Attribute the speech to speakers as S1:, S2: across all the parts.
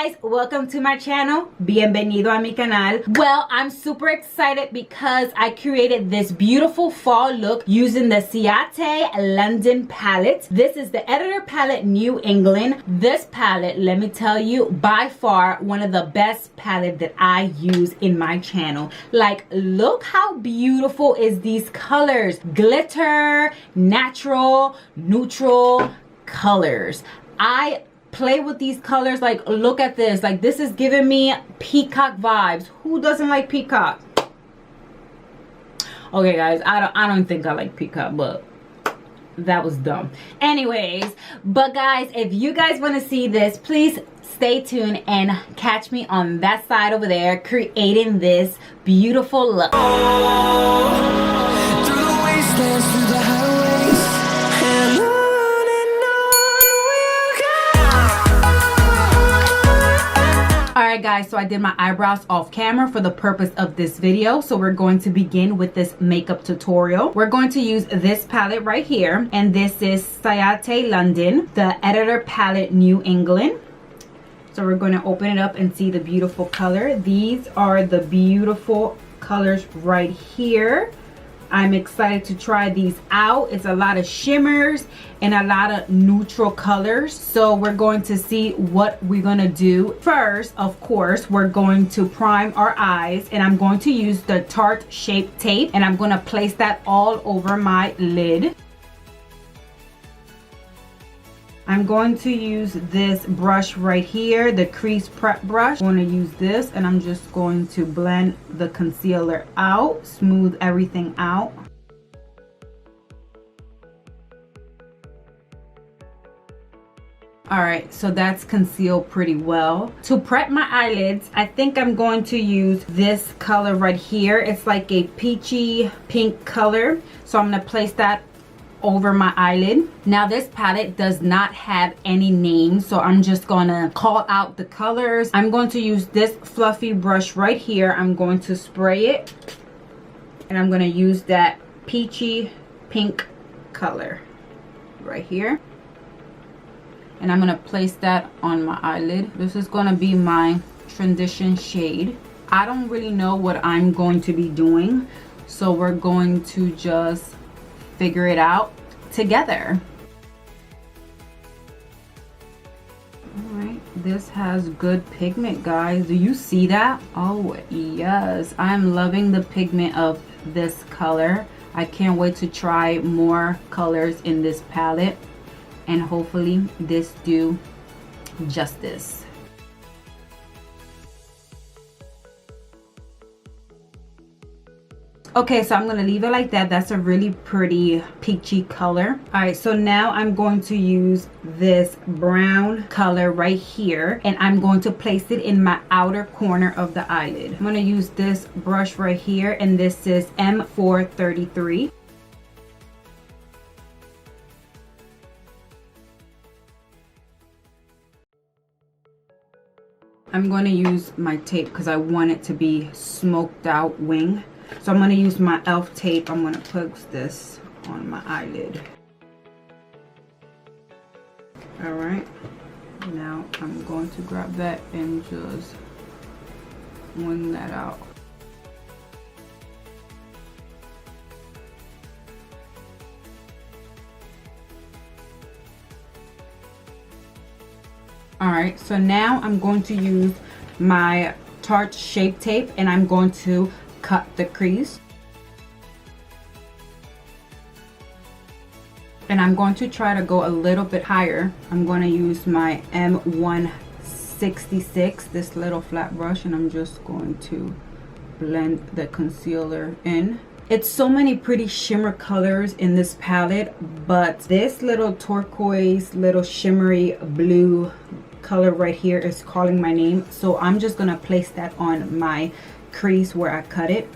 S1: guys, welcome to my channel. Bienvenido a mi canal. Well, I'm super excited because I created this beautiful fall look using the Ciate London palette. This is the Editor Palette New England. This palette, let me tell you, by far one of the best palette that I use in my channel. Like, look how beautiful is these colors. Glitter, natural, neutral colors. I play with these colors. Like, look at this. Like, this is giving me peacock vibes. Who doesn't like peacock? Okay guys, I don't think I like peacock, but that was dumb. Anyways, but guys, if you guys want to see this, please stay tuned and catch me on that side over there creating this beautiful look.
S2: Through the wastelands, through the highways, and on we'll go.
S1: Alright guys, so I did my eyebrows off camera for the purpose of this video. So we're going to begin with this makeup tutorial. We're going to use this palette right here, and this is Ciate London, the Editor Palette New England. So we're going to open it up and see the beautiful color. These are the beautiful colors right here. I'm excited to try these out. It's a lot of shimmers and a lot of neutral colors. So we're going to see what we're going to do. First, of course, we're going to prime our eyes, and I'm going to use the Tarte Shape Tape, and I'm going to place that all over my lid. I'm going to use this brush right here, the Crease Prep brush. I'm going to use this, and I'm just going to blend the concealer out, smooth everything out. Alright, so that's concealed pretty well. To prep my eyelids, I think I'm going to use this color right here. It's like a peachy pink color. So I'm going to place that over my eyelid. Now this palette does not have any names, so I'm just gonna call out the colors. I'm going to use this fluffy brush right here. I'm going to spray it, and I'm gonna use that peachy pink color right here, and I'm gonna place that on my eyelid. This is gonna be my transition shade. I don't really know what I'm going to be doing, so we're going to just figure it out together. Alright, this has good pigment, guys. Do you see that? Oh yes, I'm loving the pigment of this color. I can't wait to try more colors in this palette, and hopefully this do justice. Okay, so I'm going to leave it like that. That's a really pretty peachy color. All right, so now I'm going to use this brown color right here, and I'm going to place it in my outer corner of the eyelid. I'm going to use this brush right here, and this is M433. I'm going to use my tape because I want it to be smoked out wing. So I'm going to use my e.l.f. tape. I'm going to put this on my eyelid. Alright. Now I'm going to grab that and just wing that out. Alright, so now I'm going to use my Tarte Shape Tape, and I'm going to cut the crease, and I'm going to try to go a little bit higher. I'm going to use my M166, this little flat brush, and I'm just going to blend the concealer in. It's so many pretty shimmer colors in this palette, but this little turquoise, little shimmery blue color right here is calling my name, so I'm just gonna place that on my crease where I cut it.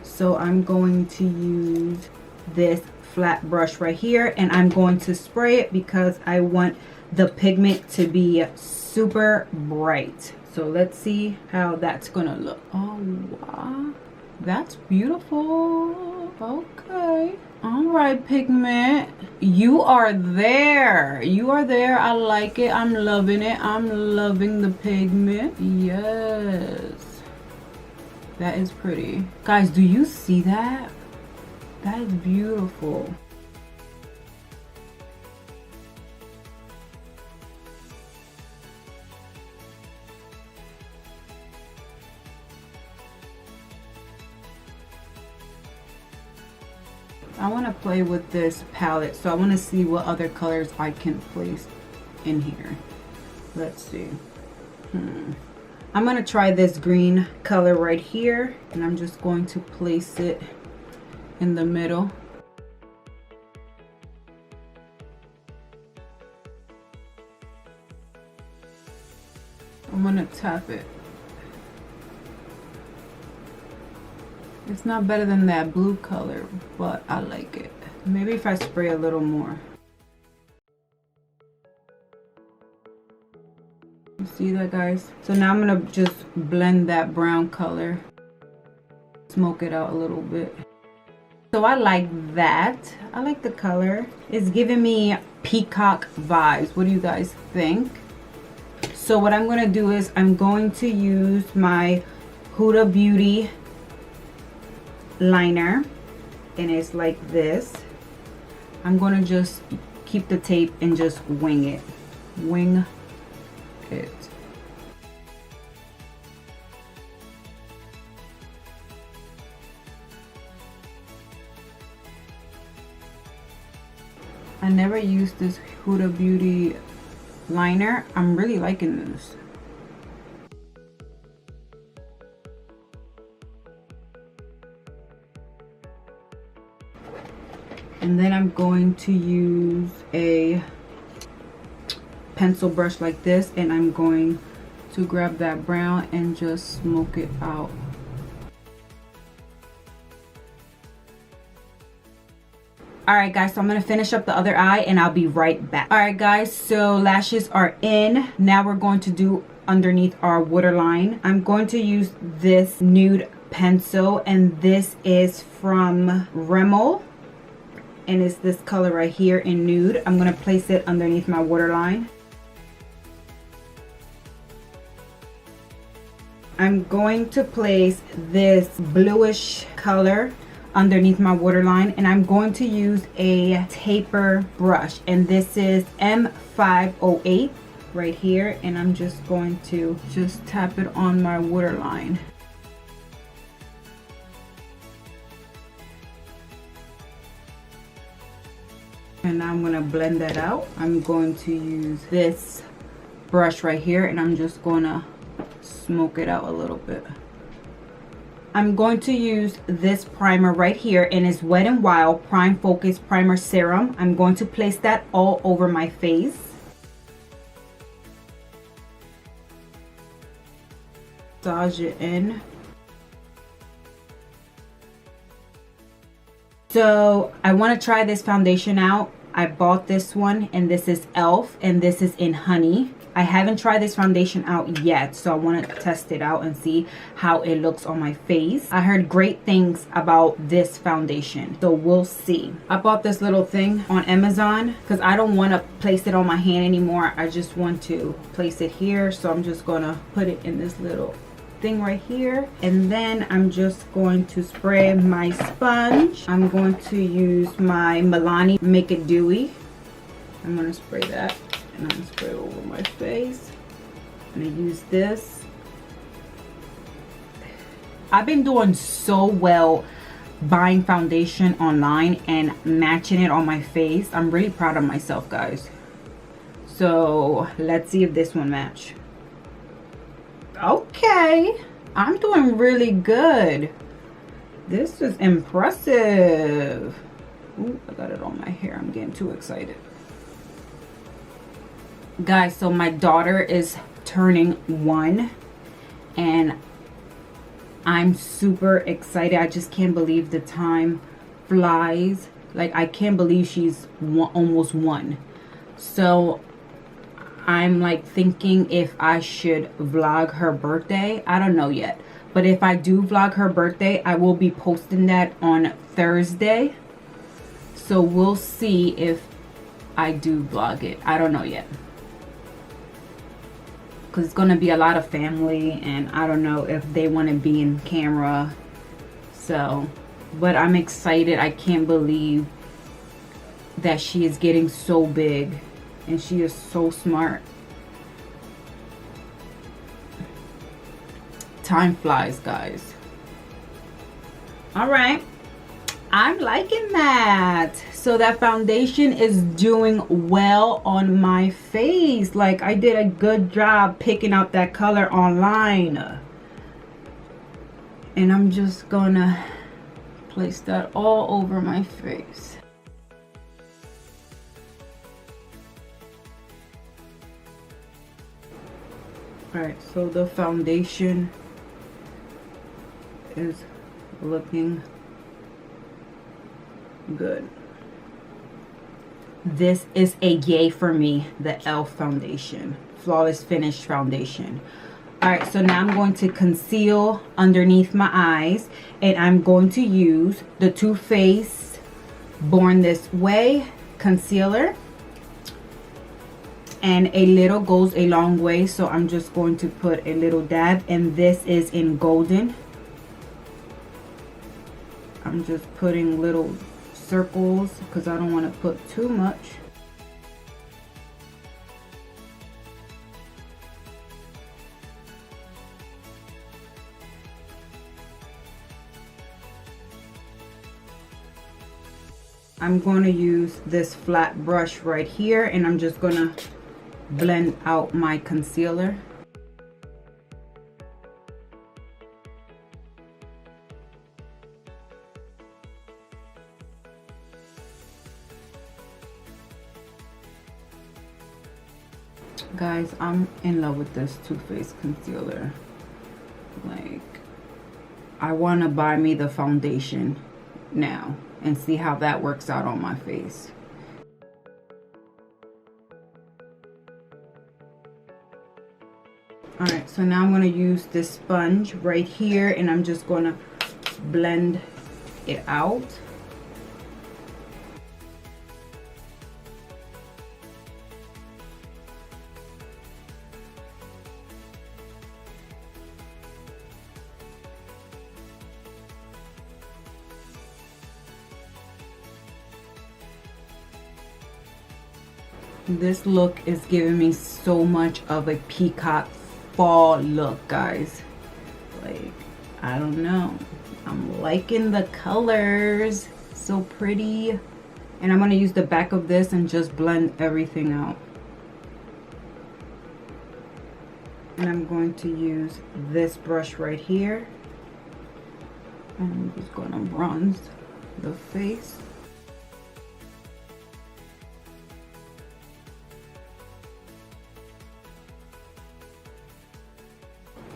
S1: So I'm going to use this flat brush right here, and I'm going to spray it because I want the pigment to be super bright. So let's see how that's gonna look. Oh wow, that's beautiful. Okay. All right, pigment. You are there. You are there. I like it. I'm loving it. I'm loving the pigment. Yes. That is pretty. Guys, do you see that? That is beautiful. I want to play with this palette, so I want to see what other colors I can place in here. Let's see. I'm going to try this green color right here, and I'm just going to place it in the middle. I'm going to tap it. It's not better than that blue color, but I like it. Maybe if I spray a little more. You see that, guys? So now I'm gonna just blend that brown color. Smoke it out a little bit. So I like that. I like the color. It's giving me peacock vibes. What do you guys think? So what I'm gonna do is I'm going to use my Huda Beauty liner, and it's like this. I'm gonna just keep the tape and just wing it. Wing it. I never used this Huda Beauty liner. I'm really liking this. And then I'm going to use a pencil brush like this, and I'm going to grab that brown and just smoke it out. Alright guys, so I'm going to finish up the other eye and I'll be right back. Alright guys, so lashes are in. Now we're going to do underneath our waterline. I'm going to use this nude pencil, and this is from Rimmel. And it's this color right here in nude. I'm going to place it underneath my waterline. I'm going to place this bluish color underneath my waterline, and I'm going to use a taper brush, and this is M508 right here, and I'm just going to just tap it on my waterline. And now I'm going to blend that out. I'm going to use this brush right here, and I'm just going to smoke it out a little bit. I'm going to use this primer right here, and it's Wet n Wild Prime Focus Primer Serum. I'm going to place that all over my face. Massage it in. So I want to try this foundation out. I bought this one, and this is e.l.f. and this is in Honey. I haven't tried this foundation out yet, so I want to test it out and see how it looks on my face. I heard great things about this foundation, so we'll see. I bought this little thing on Amazon because I don't want to place it on my hand anymore. I just want to place it here, so I'm just going to put it in this little thing right here, and then I'm just going to spray my sponge. I'm going to use my Milani Make It Dewy. I'm going to spray that, and I'm going to spray it over my face. I'm going to use this. I've been doing so well buying foundation online and matching it on my face. I'm really proud of myself, guys. So let's see if this one match. Okay, I'm doing really good. This is impressive. Ooh, I got it on my hair. I'm getting too excited. Guys, so my daughter is turning 1, and I'm super excited. I just can't believe the time flies. Like, I can't believe she's almost 1. So I'm like thinking if I should vlog her birthday. I don't know yet. But if I do vlog her birthday, I will be posting that on Thursday. So we'll see if I do vlog it. I don't know yet. Because it's going to be a lot of family. And I don't know if they want to be in camera. So, but I'm excited. I can't believe that she is getting so big. And she is so smart. Time flies, guys. All right. I'm liking that. So that foundation is doing well on my face. Like, I did a good job picking out that color online. And I'm just gonna place that all over my face. Alright, so the foundation is looking good. This is a yay for me, the e.l.f. foundation, Flawless Finish foundation. Alright, so now I'm going to conceal underneath my eyes, and I'm going to use the Too Faced Born This Way concealer. And a little goes a long way, so I'm just going to put a little dab, and this is in golden. I'm just putting little circles because I don't want to put too much. I'm going to use this flat brush right here, and I'm just going to blend out my concealer. Guys, I'm in love with this Too Faced concealer. Like, I want to buy me the foundation now and see how that works out on my face. Alright, so now I'm going to use this sponge right here, and I'm just going to blend it out. This look is giving me so much of a peacock fall look, guys. Like, I don't know, I'm liking the colors, so pretty. And I'm going to use the back of this and just blend everything out. And I'm going to use this brush right here, and I'm just going to bronze the face.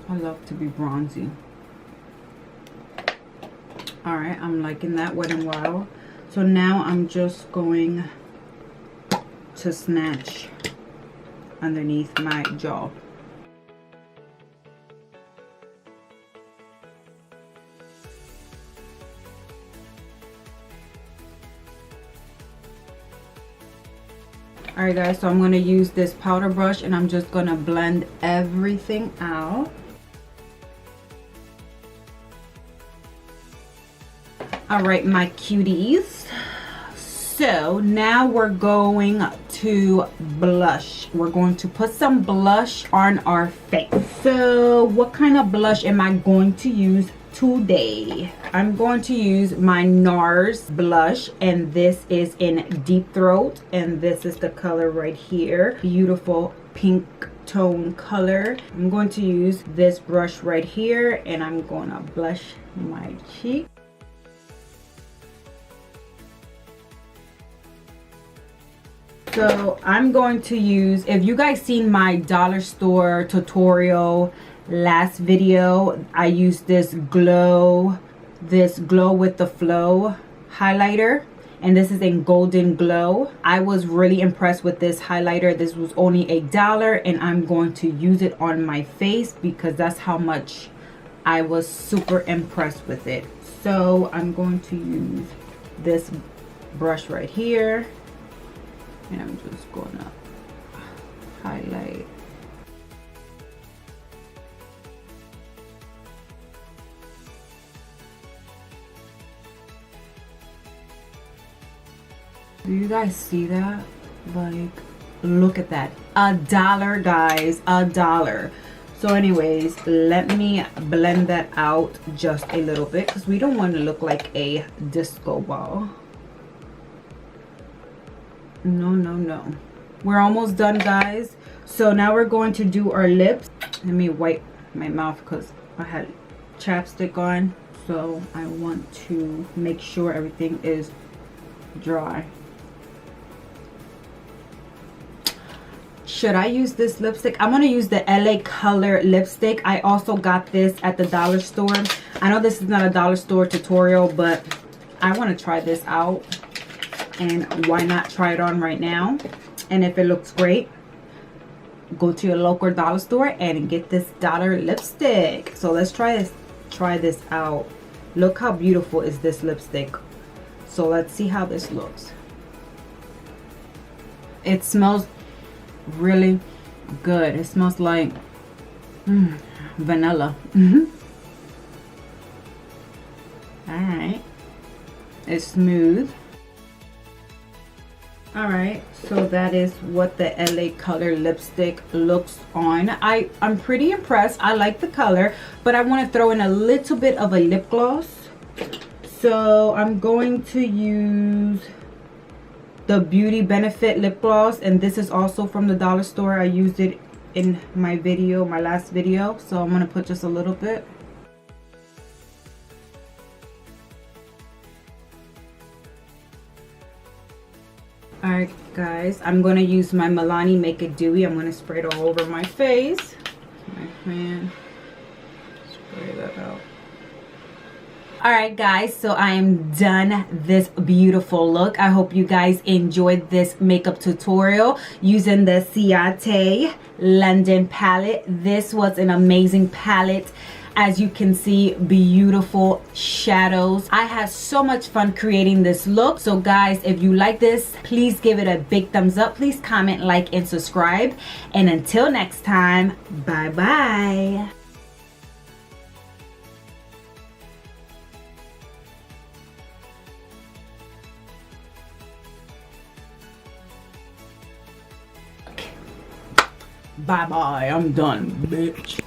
S1: I love to be bronzy. Alright, I'm liking that Wet n Wild. So now I'm just going to snatch underneath my jaw. Alright guys, so I'm going to use this powder brush, and I'm just going to blend everything out. Alright, my cuties. So now we're going to blush. We're going to put some blush on our face. So what kind of blush am I going to use today? I'm going to use my NARS blush, and this is in Deep Throat, and this is the color right here. Beautiful pink tone color. I'm going to use this brush right here, and I'm going to blush my cheek. So I'm going to use, if you guys seen my dollar store tutorial last video, I used this glow with the flow highlighter, and this is in Golden Glow. I was really impressed with this highlighter. This was only $1 and I'm going to use it on my face because that's how much I was super impressed with it. So I'm going to use this brush right here, and I'm just gonna highlight. Do you guys see that? Like, look at that. $1, guys, $1. So anyways, let me blend that out just a little bit because we don't want to look like a disco ball. No. We're almost done, guys. So now we're going to do our lips. Let me wipe my mouth because I had chapstick on. So I want to make sure everything is dry. Should I use this lipstick? I'm gonna use the LA Color lipstick. I also got this at the dollar store. I know this is not a dollar store tutorial, but I want to try this out, and why not try it on right now? And if it looks great, go to your local dollar store and get this dollar lipstick. So let's try this out. Look how beautiful is this lipstick. So let's see how this looks. It smells really good. It smells like vanilla. All right, it's smooth. All right, so that is what the LA Color lipstick looks on. I'm pretty impressed. I like the color, but I want to throw in a little bit of a lip gloss. So I'm going to use the Beauty Benefit lip gloss, and this is also from the dollar store. I used it in my video, my last video, so I'm gonna put just a little bit. All right, guys, I'm gonna use my Milani Make It Dewy. I'm gonna spray it all over my face. My fan, spray that out. All right, guys, so I am done this beautiful look. I hope you guys enjoyed this makeup tutorial using the Ciate London palette. This was an amazing palette. As you can see, beautiful shadows. I had so much fun creating this look. So guys, if you like this, please give it a big thumbs up. Please comment, like, and subscribe. And until next time, bye-bye. Bye-bye, I'm done, bitch.